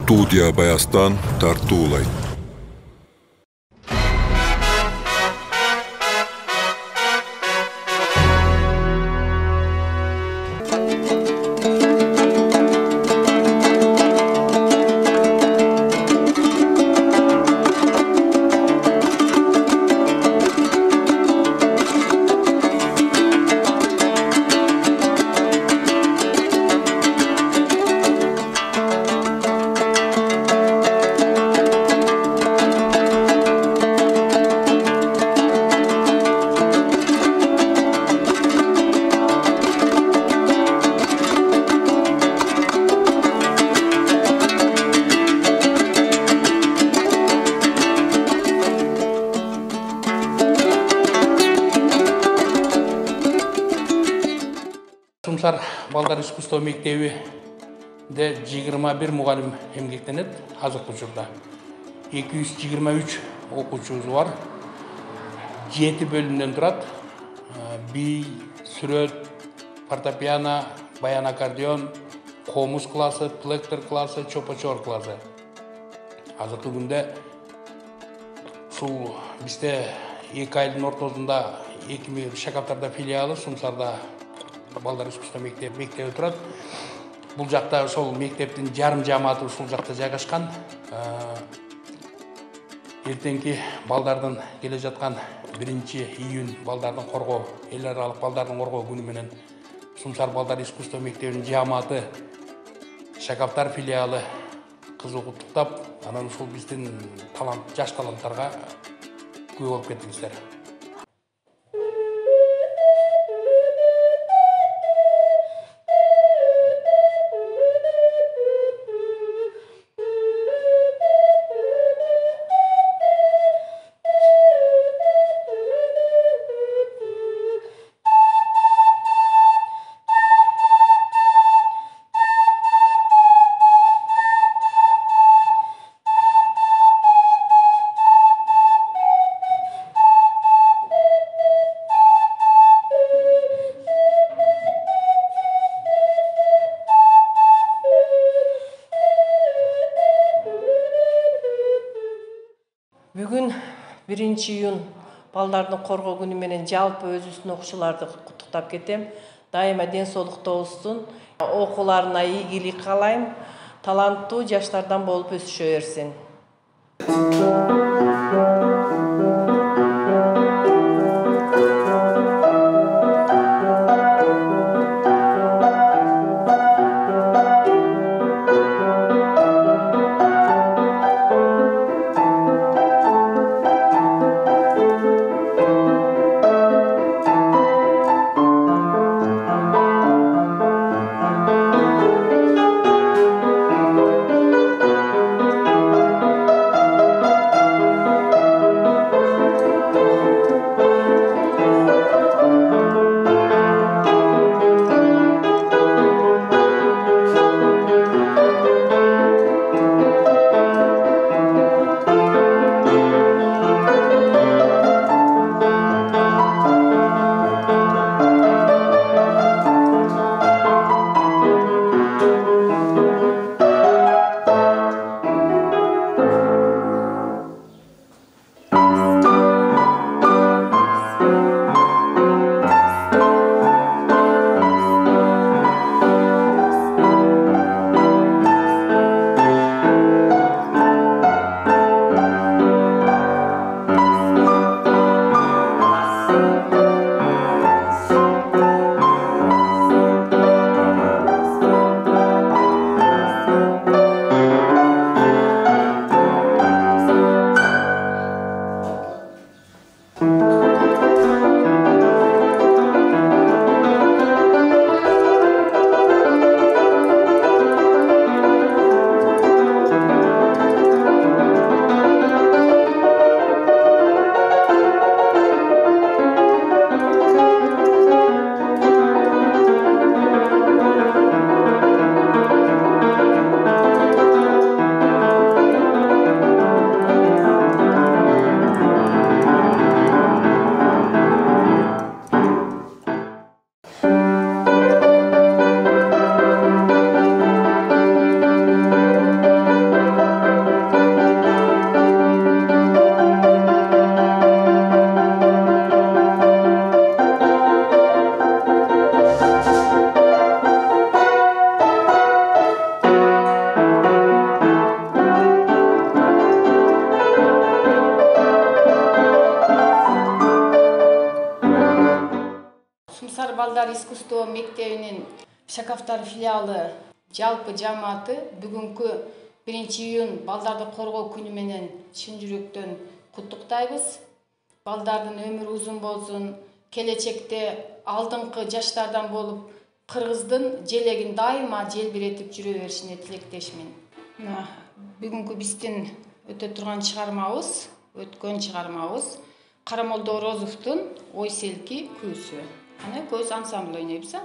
Студия Баястан тартуулайт. Сумсар балдар искусство мектебинде 21 мугалим эмгектенет азыркы учурда. 223 окуучубуз бар. 7 бөлүмдөн турат. Би, сүрөт, фортепиано, баян аккордеон, комуз классы, плектор классы, чопочор классы. Азыркы күндө ушул бизде 2 айдын ортосунда Шакаптарда филиалы, Сумсарда балдар искусство мектеби турат. Бул жакта ошол мектептин жарым жамааты ушул жакта жайгашкан. Эртеңки балдардын келе жаткан 1-июнь балдардын коргоо, эл аралык балдардын коргоо күнү менен Сумсар балдар искусство мектебинин жамааты Шакаптар филиалы кызуу куттуктап, анан ушул биздин жаш таланттарга күбө болуп кеттиңиздер. Бүгүн 1-июнь балдардын коргоо күнү менен жалпы өзүбүздүн окуучуларды куттуктап кетем. Дайыма ден соолукта болсун. Окууларына ийгилик каалайм. Таланттуу жаштардан болуп өсүшө берсин. искусство мектебинин Шакафтар филиалы жалпы жамааты бүгүнкү 1-iyun балдарды коргоо күнү менен чын жүрөктөн куттуктайбыз. Балдардын өмүрү узун болсун, келечекте алдыңкы жаштардан болуп Кыргыздын желегин дайыма желбиретип жүрө беришине тилектешмин. Бүгүнкү биздин өткөн чыгармабыз Карамолдо Орозовдун Ой селки күүсү. Аны көз ансамбль ойнойбуз.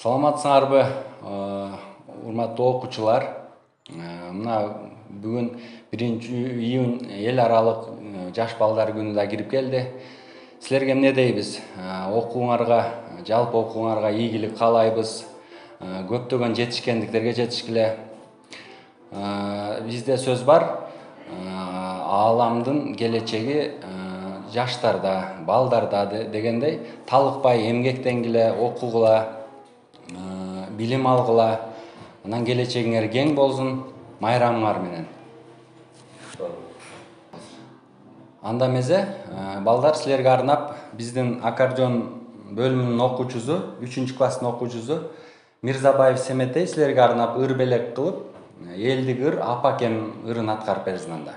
Саламатсыңарбы, урматтуу окуучулар. Мына бүгүн 1-iyun эл аралык жаш балдар күнү да кирип келди. Силерге эмне дейбиз? Жалпы окууңарга ийгилик каалайбыз. Көптөгөн жетишкендиктерге жетишкиле. Бизде сөз бар. Ааламдын келечеги жаштарда, балдарда дегендей, талыкпай эмгектенгиле, окугула, билим алгыла, анан келечегиңер кең болсун, майрамыңар менен. Анда мезе, балдар силерге арнап биздин аккордеон бөлүмүнүн окуучусу, 3-класстын окуучусу Мирзабаев Семетей силерге арнап ыр белек кылып, элдик ыр, апакем ырын аткарып берсин анда.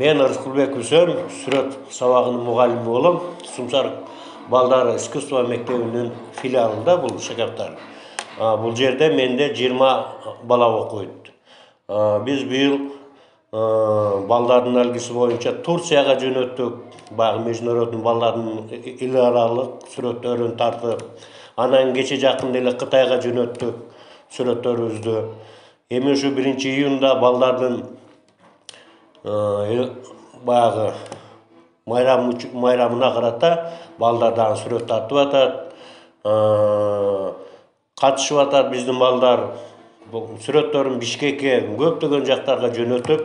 Мен Рыскулбек Үсен, сүрөт сабагынын мугалими болом. Сумсар балдар искусство мектебинин филиалында бул Шакафтар. Бул жерде менде 20 бала окуйт. Биз быйыл балдардын алгысы боюнча Турцияга жөнөттүк. Багы международный балдардын эл аралык сүрөттөрүн тартып, анан кече жакында эле Кытайга жөнөттүк сүрөттөрүбүздү. Эми ушу 1-iyunda балдардын баягы майрамына карата балдардан сүрөт тартып атат, катышып атат биздин балдар. Сүрөттөрүн Бишкекке, көптөгөн жактарга жөнөтүп,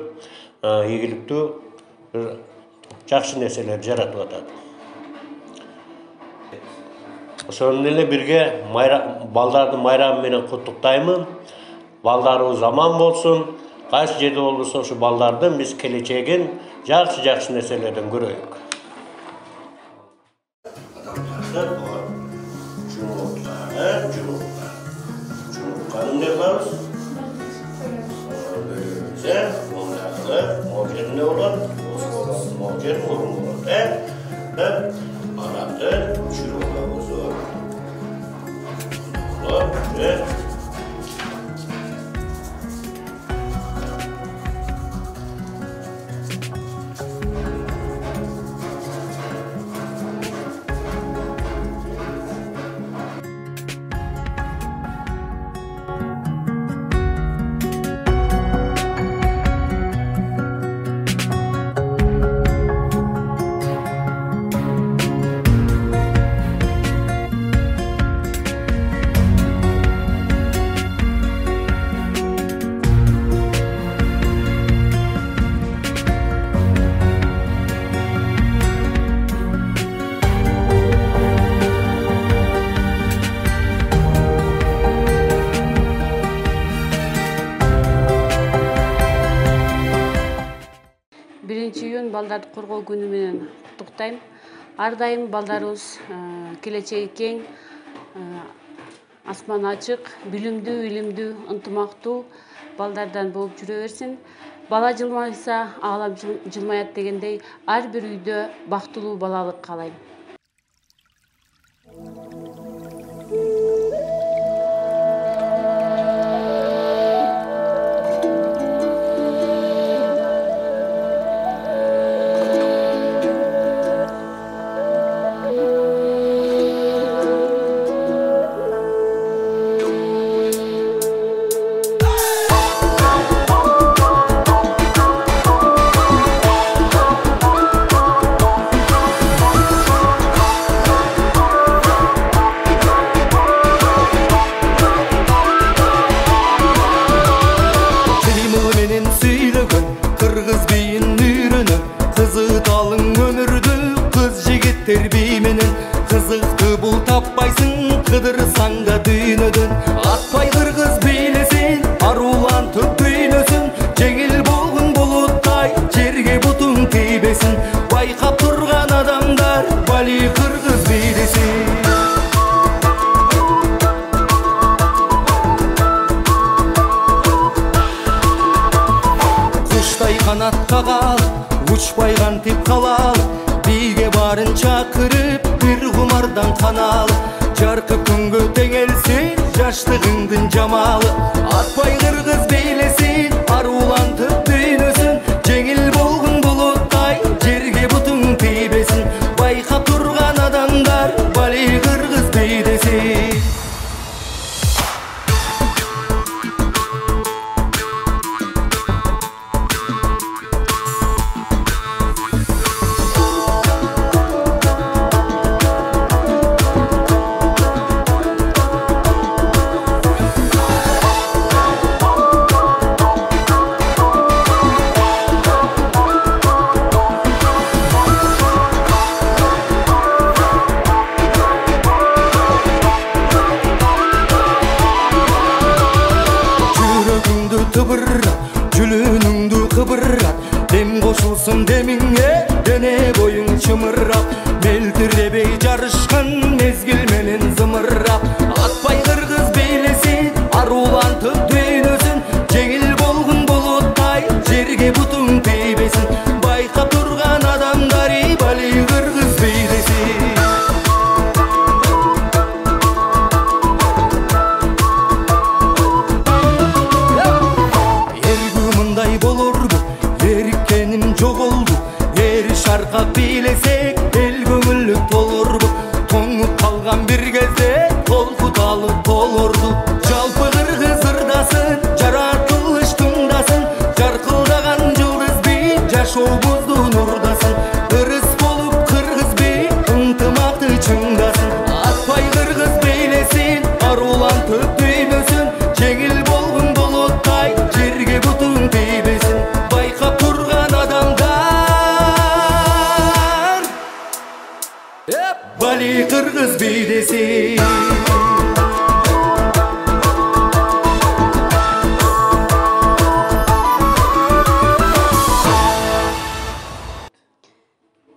ийгиликтүү жакшы нерселер жаратып атат. Ошону эле бирге балдардын майрамы менен куттуктаймын. Балдарыбыз аман болсун. Кайсы жерде болбосо ушу балдардын биз келечегин жакшы нерселерден көрөйүк. балдарды коргоо күнү менен куттуктайм. Ар дайым балдарыбыз келечеги кең, асманы ачык, билимдүү, ынтымактуу балдардан болуп жүрө берсин. Бала жылмайса, аалам жылмаят дегендей, ар бир үйдө бактылуу балалык каалайм.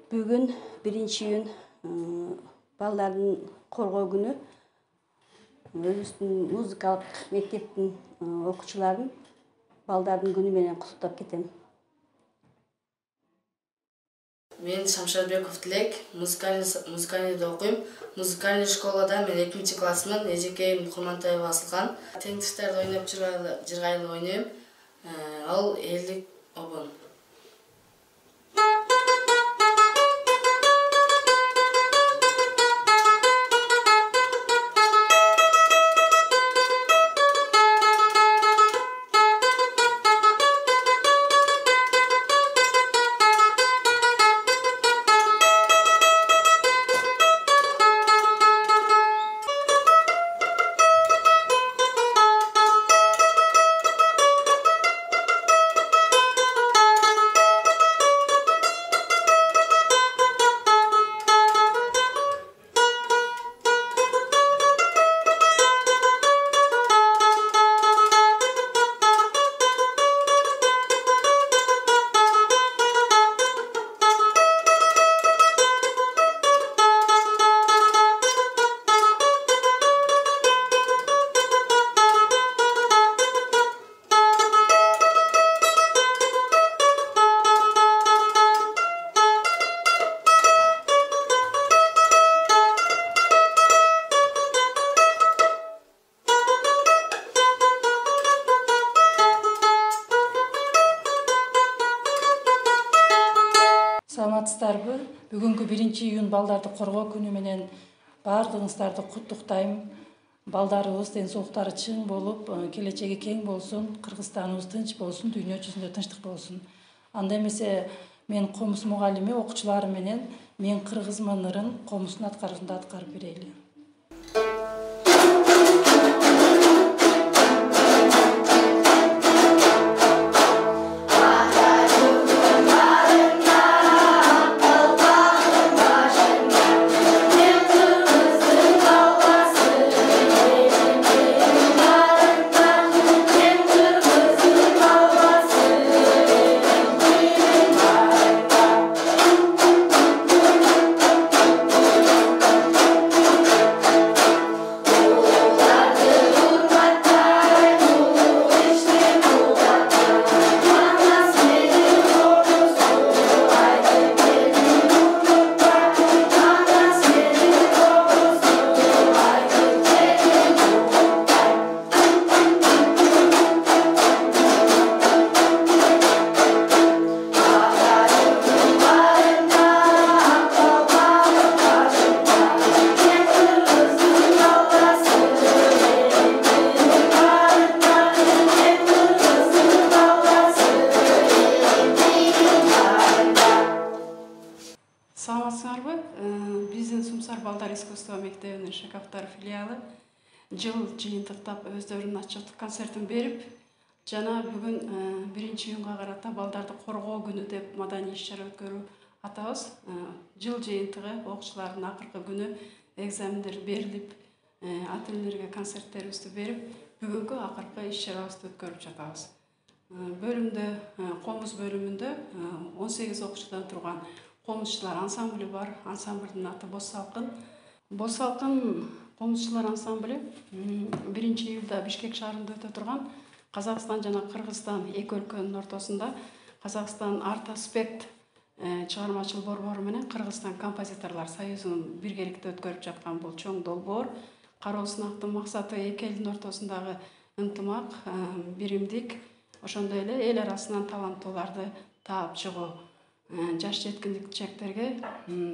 Бүгүн 1-июнь балдардын коргоо күнү. Өзүбүздүн музыкалык мектептин окуучуларын балдардын күнү менен куттуктап кетем. Мен Шамшарбеков Тилек, музыкальныйда окуйм. Музыкальный школада мен 2-чи классмын. Эжекейим Курмантаева Асылкан. Теңдиштарда ойноп жыргайлы ойнойм. Ал элдик обон. саламатсыздарбы? Бүгүнкү 1-июнь балдарды коргоо күнү менен баардыгыңыздарды куттуктайм. Балдарыбыз ден соолуктары чың болуп, келечеги кең болсун, Кыргызстаныбыз тынч болсун, дүйнө жүзүндө тынчтык болсун. Анда эмесе мен комуз мугалими окуучулары менен мен кыргызмын ырын комуздун аткарышында аткарып берели. Саламатсыздарбы? Биздин Сумсар балдар искусство мектебинин Шакаптар филиалы жыл жыйынтыктап өздөрүнүн ачыктык концертин берип, жана бүгүн 1-июнга карата балдарды коргоо күнү деп маданий иш-чара өткөрүү атабыз. Жыл жыйынтыгы окуучулардын акыркы күнү экзамендер берилип, ата энелерге концерттерибизди берип, бүгүнкү акыркы иш-чарабызды өткөрүп жатабыз. Бөлүмдө, комуз бөлүмүндө 18 окуучудан турган комузчулар ансамблі бар. Ансамбльдин аты Боз Салкын. Боз Салкын комузчулар ансамблі 1-июлда Бишкек шаарында өтө турган Казакстан жана Кыргызстан эки өлкөнүн ортосунда Казакстан Арт Аспект чыгармачыл борбору менен Кыргызстан композиторлор союзунун биргеликте өткөрүп жаткан бул чоң долбоор. Кароо сынактын максаты эки элдин ортосундагы ынтымак, биримдик, ошондой эле эл арасынан таланттууларды таап чыгуу. Жаш жеткинчектерге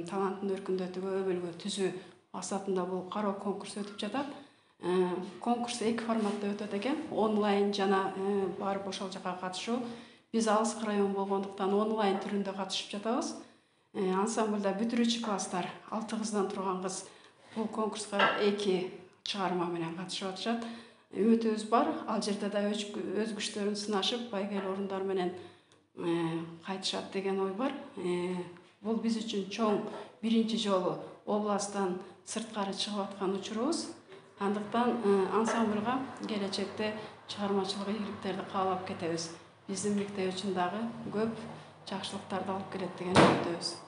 талантын өркүндөтүүгө, өбөлгө түзүү максатында бул кароо конкурс өтүп жатат. Конкурс эки форматта өтөт экен. Онлайн жана барып ошол жака катышуу. Биз алыскы район болгондуктан онлайн түрүндө катышып жатабыз. Ансамблда бүтүрүүчү класстар 6 кыздан турган кыз бул конкурска 2 чыгарма менен катышып атышат. Үмүтүбүз бар. Ал жерде да өз күчтөрүн сынашып, байгелүү орундар менен кайтышат деген ой бар. Бул биз үчүн чоң биринчи жолу областтан сырткары чыгып аткан учурубуз. Андыктан ансамблга келечекте чыгармачылык ийгиликтерди каалап кетебиз. Биздин мектеп үчүн дагы көп жакшылыктарды алып келет деген үмүттөбүз.